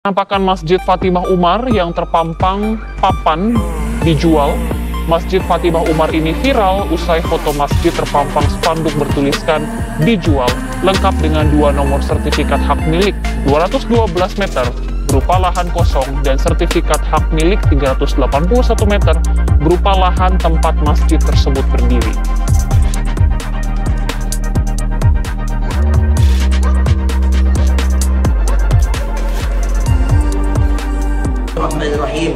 Penampakan Masjid Fatimah Umar yang terpampang papan dijual. Masjid Fatimah Umar ini viral usai foto masjid terpampang spanduk bertuliskan dijual, lengkap dengan 2 nomor sertifikat hak milik 212 meter berupa lahan kosong dan sertifikat hak milik 381 meter berupa lahan tempat masjid tersebut berdiri. Bismillahirrahmanirrahim.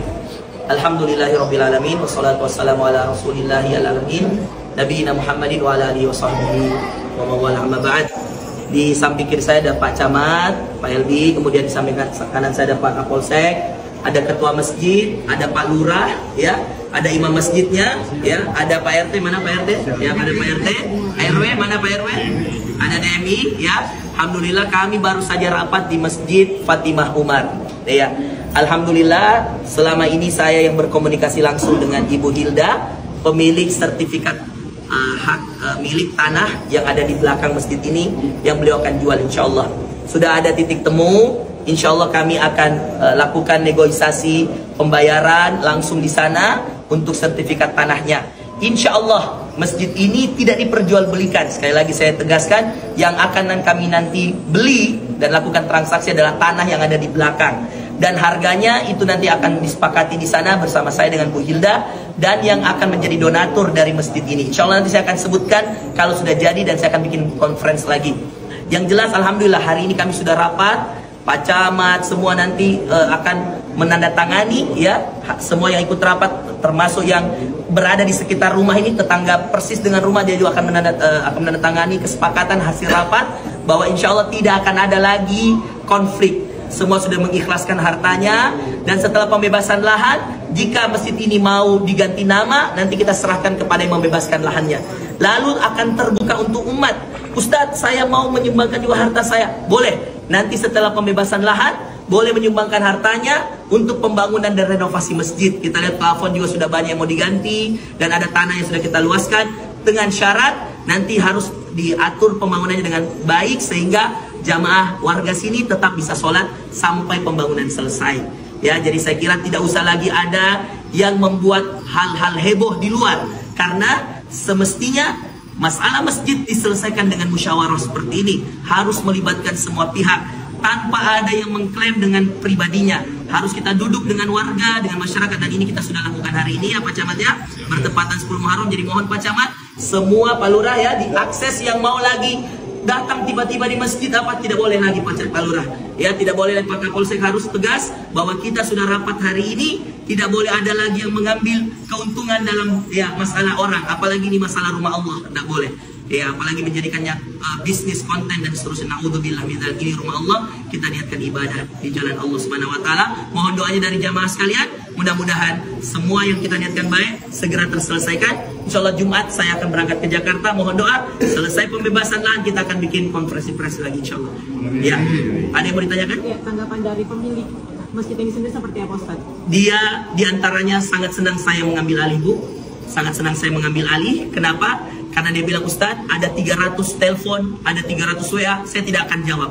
Alhamdulillahirrabbilalamin. Wassalatu wassalamu ala rasulillahi al-alamin Nabiyina Muhammadin wa ala alihi wa sahbihi wa mawala amma ba'd. Di samping kiri saya ada Pak Camat, Pak Elbi. Kemudian di samping kanan saya ada Pak Kapolsek, ada Ketua Masjid, ada Pak Lurah, ya, ada Imam Masjidnya, ya, ada Pak RT. Mana Pak RT? Ya, ada Pak RT. RW, mana Pak RW? Ada DMI, ya. Alhamdulillah kami baru saja rapat di Masjid Fatimah Umar, ya. Alhamdulillah selama ini saya yang berkomunikasi langsung dengan Ibu Hilda, pemilik sertifikat hak milik tanah yang ada di belakang masjid ini, yang beliau akan jual insya Allah. Sudah ada titik temu, insya Allah kami akan lakukan negosiasi pembayaran langsung di sana untuk sertifikat tanahnya. Insya Allah masjid ini tidak diperjualbelikan. Sekali lagi saya tegaskan, yang akan kami nanti beli dan lakukan transaksi adalah tanah yang ada di belakang. Dan harganya itu nanti akan disepakati di sana bersama saya dengan Bu Hilda dan yang akan menjadi donatur dari masjid ini. Insya Allah nanti saya akan sebutkan kalau sudah jadi dan saya akan bikin conference lagi. Yang jelas alhamdulillah hari ini kami sudah rapat, Pak Camat semua nanti akan menandatangani, ya, semua yang ikut rapat termasuk yang berada di sekitar rumah ini, tetangga persis dengan rumah, dia juga akan menandatangani kesepakatan hasil rapat bahwa insya Allah tidak akan ada lagi konflik. Semua sudah mengikhlaskan hartanya, dan setelah pembebasan lahan, jika masjid ini mau diganti nama, nanti kita serahkan kepada yang membebaskan lahannya. Lalu akan terbuka untuk umat. Ustadz, saya mau menyumbangkan juga harta saya. Boleh. Nanti setelah pembebasan lahan, boleh menyumbangkan hartanya untuk pembangunan dan renovasi masjid. Kita lihat plafon juga sudah banyak yang mau diganti, dan ada tanah yang sudah kita luaskan. Dengan syarat nanti harus diatur pembangunannya dengan baik sehingga jamaah warga sini tetap bisa sholat sampai pembangunan selesai. Ya, jadi saya kira tidak usah lagi ada yang membuat hal-hal heboh di luar, karena semestinya masalah masjid diselesaikan dengan musyawarah seperti ini. Harus melibatkan semua pihak tanpa ada yang mengklaim dengan pribadinya. Harus kita duduk dengan warga, dengan masyarakat, dan ini kita sudah lakukan hari ini, ya Pak Camat, ya, bertepatan 10 Muharram. Jadi mohon Pak Camat, semua Pak Lurah, ya, diakses yang mau lagi datang tiba-tiba di masjid tidak boleh lagi Pak Lurah, ya, tidak boleh lagi. Pak Kapolsek harus tegas bahwa kita sudah rapat hari ini, tidak boleh ada lagi yang mengambil keuntungan dalam, ya, masalah orang, apalagi ini masalah rumah Allah, tidak boleh, ya, apalagi menjadikannya bisnis konten dan seterusnya. Naudzubillah min dzalik. Ini rumah Allah, kita niatkan ibadah di jalan Allah Subhanahu wa taala. Mohon doanya dari jamaah sekalian, mudah-mudahan semua yang kita niatkan baik segera terselesaikan. Insyaallah Jumat saya akan berangkat ke Jakarta. Mohon doa, selesai pembebasan lahan kita akan bikin konferensi pers lagi insyaallah. Ya, ada yang mau ditanyakan? Ya, tanggapan dari pemilik masjid ini sendiri seperti apa, Ustaz? Dia diantaranya sangat senang saya mengambil alih, Bu. Sangat senang saya mengambil alih. Kenapa? Karena dia bilang, Ustadz, ada 300 telepon, ada 300 WA, saya tidak akan jawab.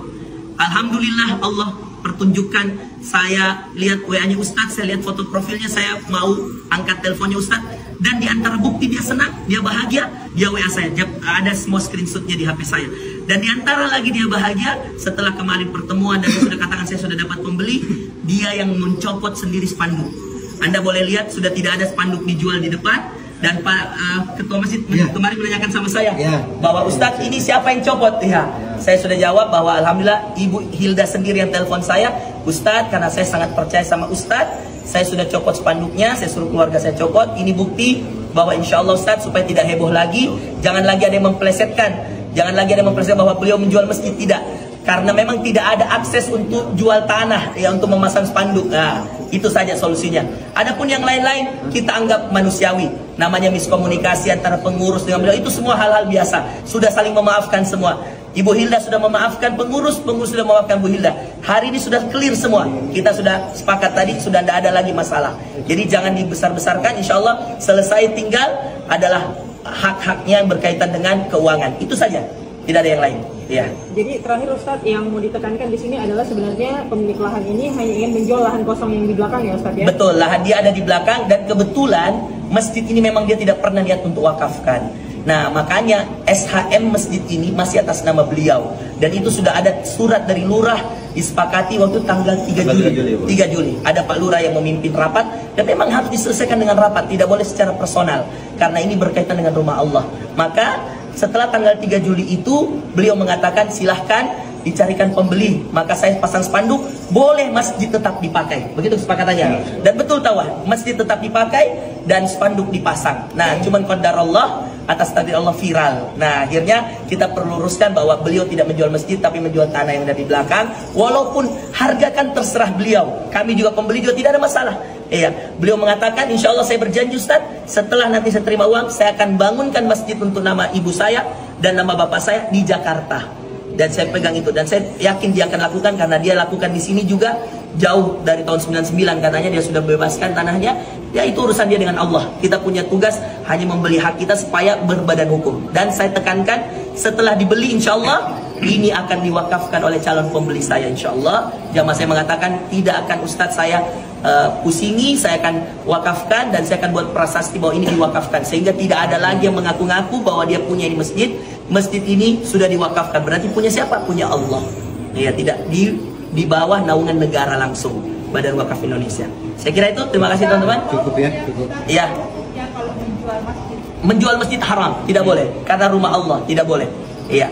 Alhamdulillah Allah pertunjukkan, saya lihat WA-nya Ustadz, saya lihat foto profilnya, saya mau angkat teleponnya Ustadz. Dan di antara bukti dia senang, dia bahagia, dia WA saya, ada semua screenshotnya di HP saya. Dan di antara lagi dia bahagia, setelah kemarin pertemuan dan saya sudah katakan saya sudah dapat pembeli, dia yang mencopot sendiri spanduk. Anda boleh lihat sudah tidak ada spanduk dijual di depan. Dan Pak Ketua Masjid kemarin menanyakan sama saya bahwa Ustadz ini siapa yang copot? Ya, saya sudah jawab bahwa alhamdulillah Ibu Hilda sendiri yang telepon saya, Ustadz, karena saya sangat percaya sama Ustadz, saya sudah copot spanduknya, saya suruh keluarga saya copot. Ini bukti bahwa insya Allah Ustadz, supaya tidak heboh lagi, jangan lagi ada yang memplesetkan, jangan lagi ada yang memplesetkan bahwa beliau menjual masjid, tidak. Karena memang tidak ada akses untuk jual tanah, ya, untuk memasang spanduk. Nah, itu saja solusinya. Adapun yang lain-lain kita anggap manusiawi. Namanya miskomunikasi antara pengurus dengan beliau, itu semua hal-hal biasa. Sudah saling memaafkan semua. Ibu Hilda sudah memaafkan pengurus, pengurus sudah memaafkan Bu Hilda. Hari ini sudah clear semua. Kita sudah sepakat tadi, sudah tidak ada lagi masalah. Jadi jangan dibesar-besarkan. Insya Allah selesai, tinggal adalah hak-haknya yang berkaitan dengan keuangan. Itu saja. tidak ada yang lain. Iya. Jadi terakhir Ustadz, yang mau ditekankan di sini adalah sebenarnya pemilik lahan ini hanya ingin menjual lahan kosong yang di belakang ya Ustadz ya? Betul, lahan dia ada di belakang dan kebetulan masjid ini memang dia tidak pernah niat untuk wakafkan. Nah, makanya SHM masjid ini masih atas nama beliau. Dan itu sudah ada surat dari lurah disepakati waktu tanggal 3 Juli. Ada Pak Lurah yang memimpin rapat dan memang harus diselesaikan dengan rapat, tidak boleh secara personal karena ini berkaitan dengan rumah Allah. Maka setelah tanggal 3 Juli itu beliau mengatakan silahkan dicarikan pembeli. Maka saya pasang spanduk, boleh masjid tetap dipakai. Begitu kesepakatannya. Dan betul tawa, masjid tetap dipakai dan spanduk dipasang. Nah, cuman qadarullah, atas takdir Allah viral. Nah, akhirnya kita perlu luruskan bahwa beliau tidak menjual masjid tapi menjual tanah yang ada di belakang. Walaupun harga kan terserah beliau. Kami juga pembeli juga tidak ada masalah. Iya, beliau mengatakan insya Allah saya berjanji Ustaz, setelah nanti saya terima uang, saya akan bangunkan masjid untuk nama ibu saya dan nama bapak saya di Jakarta. Dan saya pegang itu dan saya yakin dia akan lakukan karena dia lakukan di sini juga jauh dari tahun 99 katanya dia sudah bebaskan tanahnya. Ya itu urusan dia dengan Allah. Kita punya tugas hanya membeli hak kita supaya berbadan hukum. Dan saya tekankan setelah dibeli insya Allah ini akan diwakafkan oleh calon pembeli saya insya Allah. Jamaah saya mengatakan tidak akan Ustadz saya pusingi, saya akan wakafkan dan saya akan buat prasasti bahwa ini diwakafkan sehingga tidak ada lagi yang mengaku-ngaku bahwa dia punya ini masjid. Masjid ini sudah diwakafkan, berarti punya siapa? Punya Allah. Ya, tidak di bawah naungan negara langsung, Badan Wakaf Indonesia. Saya kira itu. Terima kasih teman-teman. Cukup ya, cukup. Iya. Menjual masjid haram, tidak boleh karena rumah Allah, tidak boleh. Iya.